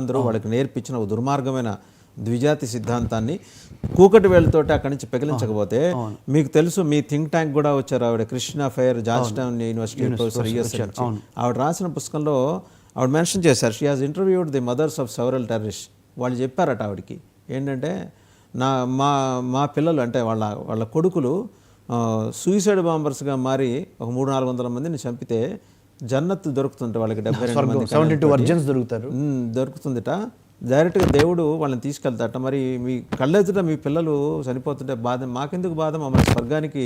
అందరూ వాళ్ళకి నేర్పించిన ఒక దుర్మార్గమైన ద్విజాతి సిద్ధాంతాన్ని కూకటి వేళ్ళతోటి అక్కడి నుంచి పెకిలించకపోతే మీకు తెలుసు, మీ థింక్ ట్యాంక్ కూడా వచ్చారు ఆవిడ, Christine Fair, Georgetown university professor US. ఆవిడ రాసిన పుస్తకంలో ఆవిడ మెన్షన్ చేశారు, she has interviewed the mothers of several terrorist. వాళ్ళు చెప్పారట ఆవిడకి ఏంటంటే, మా పిల్లలు అంటే వాళ్ళ కొడుకులు సూసైడ్ బాంబర్స్గా మారి ఒక 300-400 మందిని చంపితే జన్నత్ దొరుకుతుంటే వాళ్ళకి 72 వర్జన్స్ దొరుకుతుందిట. డైరెక్ట్గా దేవుడు వాళ్ళని తీసుకెళ్తాట. మరి మీ కళ్ళెదుట మీ పిల్లలు చనిపోతుంటే బాధ, మాకెందుకు బాధ, మమ్మల్ని స్వర్గానికి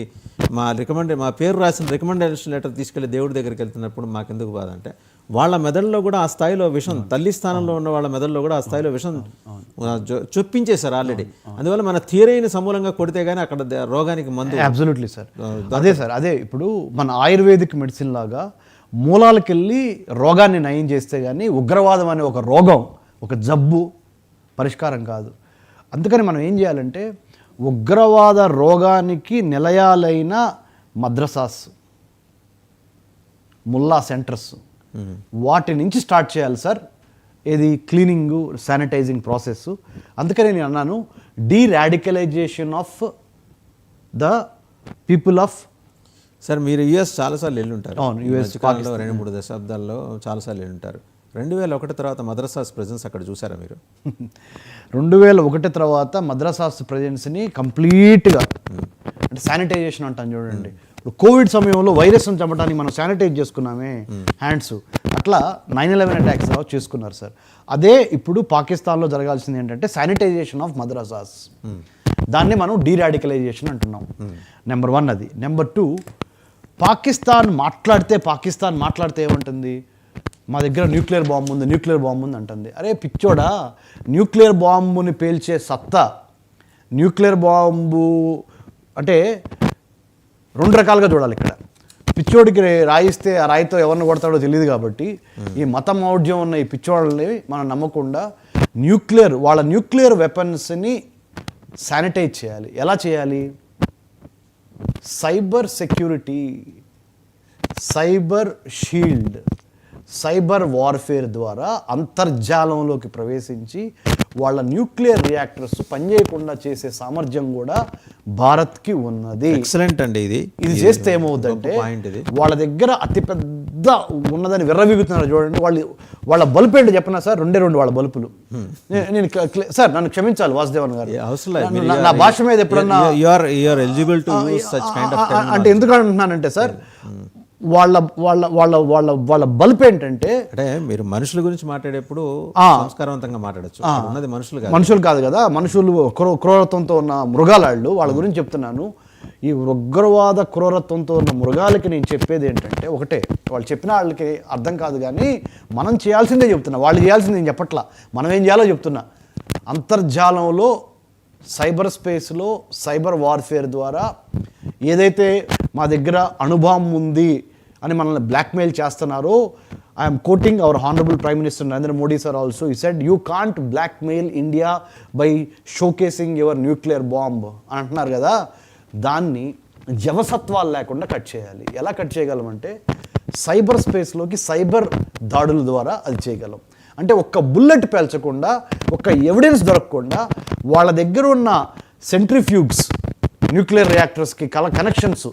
మా పేరు రాసిన రికమెండేషన్ లెటర్ తీసుకెళ్లి దేవుడి దగ్గరికి వెళ్తున్నప్పుడు మాకెందుకు బాధ అంటే, వాళ్ళ మెదడులో కూడా ఆ స్థాయిలో విషం, తల్లి స్థానంలో ఉన్న వాళ్ళ మెదడులో కూడా ఆ స్థాయిలో విషం చొప్పించేశారు ఆల్రెడీ. అందువల్ల మన థియరీని సమూలంగా కొడితే గానీ అక్కడ రోగానికి మందు. Absolutely sir. అదే సార్, అదే ఇప్పుడు మన ఆయుర్వేదిక్ మెడిసిన్ లాగా మూలాలకు వెళ్ళి రోగాన్ని నయం చేస్తే కానీ ఉగ్రవాదం అనే ఒక రోగం, ఒక జబ్బు పరిష్కారం కాదు. అందుకని మనం ఏం చేయాలంటే, ఉగ్రవాద రోగానికి నిలయాలైన మద్రసాస్, ముల్లా సెంటర్స్, వాటి నుంచి స్టార్ట్ చేయాలి సార్. ఇది క్లీనింగు, శానిటైజింగ్ ప్రాసెస్. అందుకని నేను అన్నాను, deradicalization of the people of. Sir మీరు యుఎస్ చాలాసార్లు వెళ్ళుంటారు. అవును, యుఎస్ కాలంలో 2-3 దశాబ్దాల్లో చాలాసార్లు వెళ్ళుంటారు. 2001 తర్వాత మద్రసాస్ ప్రెజెన్స్ అక్కడ చూసారా మీరు? 2001 తర్వాత మద్రసాస్ ప్రెజెన్స్ని కంప్లీట్గా అంటే శానిటైజేషన్ అంటాను చూడండి. ఇప్పుడు కోవిడ్ సమయంలో వైరస్ను చంపడానికి మనం శానిటైజ్ చేసుకున్నామే హ్యాండ్స్, అట్లా 9/11 అటాక్స్ చేసుకున్నారు సార్. అదే ఇప్పుడు పాకిస్తాన్లో జరగాల్సింది ఏంటంటే శానిటైజేషన్ ఆఫ్ మద్రసాస్. దాన్ని మనం డీరాడికలైజేషన్ అంటున్నాం. నెంబర్ 1 అది. నెంబర్ 2, పాకిస్తాన్ మాట్లాడితే ఏమంటుంది, మా దగ్గర న్యూక్లియర్ బాంబు ఉంది అంటుంది. అరే పిచ్చోడా, న్యూక్లియర్ బాంబుని పేల్చే సత్తా, న్యూక్లియర్ బాంబు అంటే 2 రకాలుగా చూడాలి ఇక్కడ. పిచ్చోడికి రాయిస్తే ఆ రాయితో ఎవరిని కొడతాడో తెలియదు కాబట్టి ఈ మత మౌఢ్యం ఉన్న ఈ పిచ్చోళ్ళని మనం నమ్మకుండా వాళ్ళ న్యూక్లియర్ వెపన్స్ని శానిటైజ్ చేయాలి. ఎలా చేయాలి? Cyber security, cyber shield, cyber warfare ద్వారా అంతర్జాలంలోకి ప్రవేశించి వాళ్ళ న్యూక్లియర్ రియాక్టర్స్ పనిచేయకుండా చేసే సామర్థ్యం కూడా భారత్కి ఉన్నది. ఎక్సలెంట్ అండి. ఇది చేస్తే ఏమవుతుందంటే, వాళ్ళ దగ్గర అతిపెద్ద ఉన్నదని విర్రవీగుతున్నారు చూడండి. వాళ్ళ బల్బు ఏంటో చెప్పనా సార్? 2 వాళ్ళ బల్బులు. నేను సార్ నన్ను క్షమించాలి వాసుదేవన్ గారు, నా భాష మీద ఎప్పుడన్నా అంటే ఎందుకు అంటున్నానంటే సార్, వాళ్ళ బల్బ్ ఏంటంటే, అంటే మీరు మనుషుల గురించి మాట్లాడేప్పుడు సంస్కారవంతంగా మాట్లాడచ్చు. ఉన్నది మనుషులు కాదు కదా, మనుషులు క్రూరత్వంతో ఉన్న మృగాలు, వాళ్ళ గురించి చెప్తున్నాను. ఈ ఉగ్రవాద క్రూరత్వంతో ఉన్న మృగాలకి నేను చెప్పేది ఏంటంటే, ఒకటే, వాళ్ళు చెప్పిన వాళ్ళకి అర్థం కాదు కానీ మనం చేయాల్సిందే చెప్తున్నా, వాళ్ళు చేయాల్సిందే నేను చెప్పట్లా, మనం ఏం చేయాలో చెప్తున్నా. అంతర్జాలంలో సైబర్ స్పేస్లో సైబర్ వార్ఫేర్ ద్వారా ఏదైతే మా దగ్గర అణుబాంబు ఉంది అని మనల్ని బ్లాక్మెయిల్ చేస్తున్నారో, I'm quoting our honourable prime minister Narendra Modi sir also. He said, you can't blackmail India by showcasing your nuclear bomb అని అంటున్నారు కదా. దాన్ని జవసత్వాలు లేకుండా కట్ చేయాలి. ఎలా కట్ చేయగలమంటే, సైబర్ స్పేస్లోకి సైబర్ దాడుల ద్వారా అది చేయగలం. అంటే ఒక్క బుల్లెట్ పేల్చకుండా, ఒక్క ఎవిడెన్స్ దొరకకుండా, వాళ్ళ దగ్గర ఉన్న సెంట్రిఫ్యూగ్స్, న్యూక్లియర్ రియాక్టర్స్కి కనెక్షన్స్,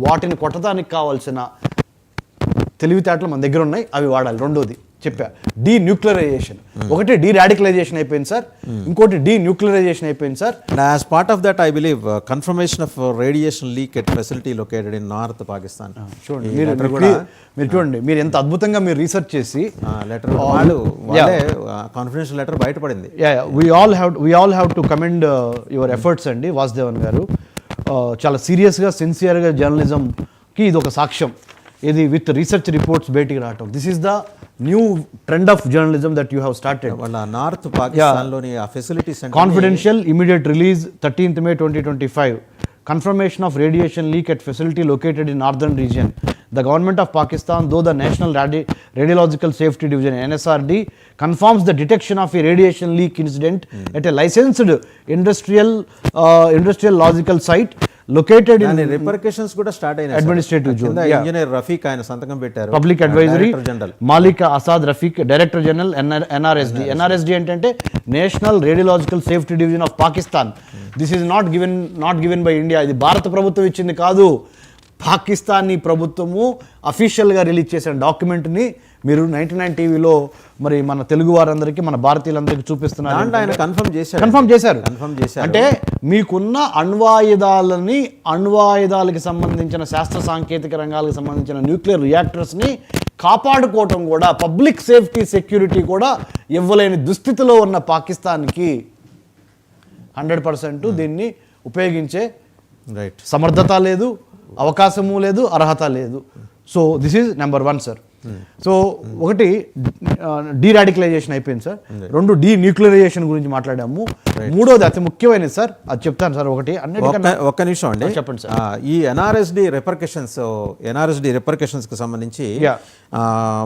వాటిని కొట్టడానికి కావాల్సిన తెలివితేటలు మన దగ్గర ఉన్నాయి, అవి వాడాలి. 2వది చెప్పా, డీన్యూక్లియరైజేషన్. ఒకటి డీరాడికలైజేషన్ అయిపోయింది సార్, ఇంకోటి డీన్యూక్లియరైజేషన్ అయిపోయింది sir. As part of that I believe confirmation of radiation leak at facility located in north Pakistan. చూడండి, మీరు చూడండి, మీరు ఎంత అద్భుతంగా మీరు రీసెర్చ్ చేసి లెటర్ కాన్ఫిడెన్షియల్ లెటర్ బయటపడింది. we all have to commend your efforts అండి వాసుదేవన్ గారు. చాలా సీరియస్గా, సిన్సియర్గా జర్నలిజంకి ఇది ఒక సాక్ష్యం. ఇది విత్ రీసెర్చ్ రిపోర్ట్స్ బయటికి రావటం. This is the new trend of journalism that you have started. వాళ్ళ నార్త్ పాకిస్తాన్లోని ఆ facilities confidential immediate release 13th May 2025. Confirmation of radiation leak at facility located in northern region. The government of Pakistan, though the National Radiological Safety Division (NSRD) confirms the detection of a radiation leak incident at a licensed industrial logical site located in దాని repercussions కూడా start అయినాయి. Administrative zone. Engineer Rafiq ఆయన సంతకం పెట్టారు. Public advisory general Malik Asad Rafiq, director general NRSD. NRSD ఏంటంటే national radiological safety division of Pakistan. This is not given by India. ఇది భారత ప్రభుత్వం ఇచ్చింది కాదు, పాకిస్తానీ ప్రభుత్వము అఫీషియల్గా రిలీజ్ చేసిన డాక్యుమెంట్ని మీరు 99 టీవీలో మరి మన తెలుగు వారందరికీ, మన భారతీయులందరికీ చూపిస్తున్నారు. ఆయన కన్ఫర్మ్ చేశారు. చేశారు. అంటే మీకున్న అణ్వాయుధాలకి సంబంధించిన శాస్త్ర సాంకేతిక రంగాలకు సంబంధించిన న్యూక్లియర్ రియాక్టర్స్ని కాపాడుకోవటం కూడా, పబ్లిక్ సేఫ్టీ సెక్యూరిటీ కూడా ఇవ్వలేని దుస్థితిలో ఉన్న పాకిస్తాన్కి 100% దీన్ని ఉపయోగించే రైట్ సమర్థత లేదు, అవకాశము లేదు, అర్హత లేదు. So this is number 1 sir. So ఒకటి డీరాడికలైజేషన్ అయిపోయింది సార్. 2 డీన్యూక్లియరైజేషన్ గురించి మాట్లాడాము. 3వది అతి ముఖ్యమైనది సార్, అది చెప్తాను సార్. ఒకటి ఒక్క నిమిషం అండి, చెప్పండి సార్. ఈ ఎన్ఆర్ఎస్డి రిపర్కషన్స్కి సంబంధించి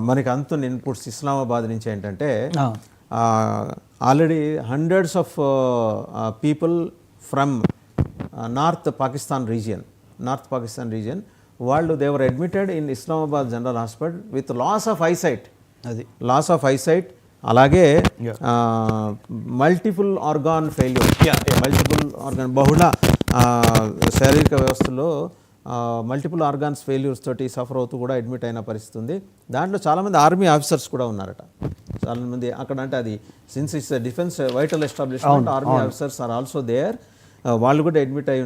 మనకి అంతున్న ఇన్పుట్స్ ఇస్లామాబాద్ నుంచి ఏంటంటే already hundreds of people from north Pakistan region వాళ్ళు they were admitted in Islamabad general hospital with loss of eyesight. అలాగే మల్టిపుల్ ఆర్గాన్ ఫెయిల్యూర్, బహుళ శారీరక వ్యవస్థలో మల్టిపుల్ ఆర్గాన్స్ ఫెయిల్యూర్స్ తోటి సఫర్ అవుతూ కూడా అడ్మిట్ అయిన పరిస్థితి ఉంది. దాంట్లో చాలామంది ఆర్మీ ఆఫీసర్స్ కూడా ఉన్నారట. చాలామంది అక్కడ, అంటే అది since it's defence vital establishment, army officers are also there, వాళ్ళు కూడా అడ్మిట్ అయి ఉన్నారు.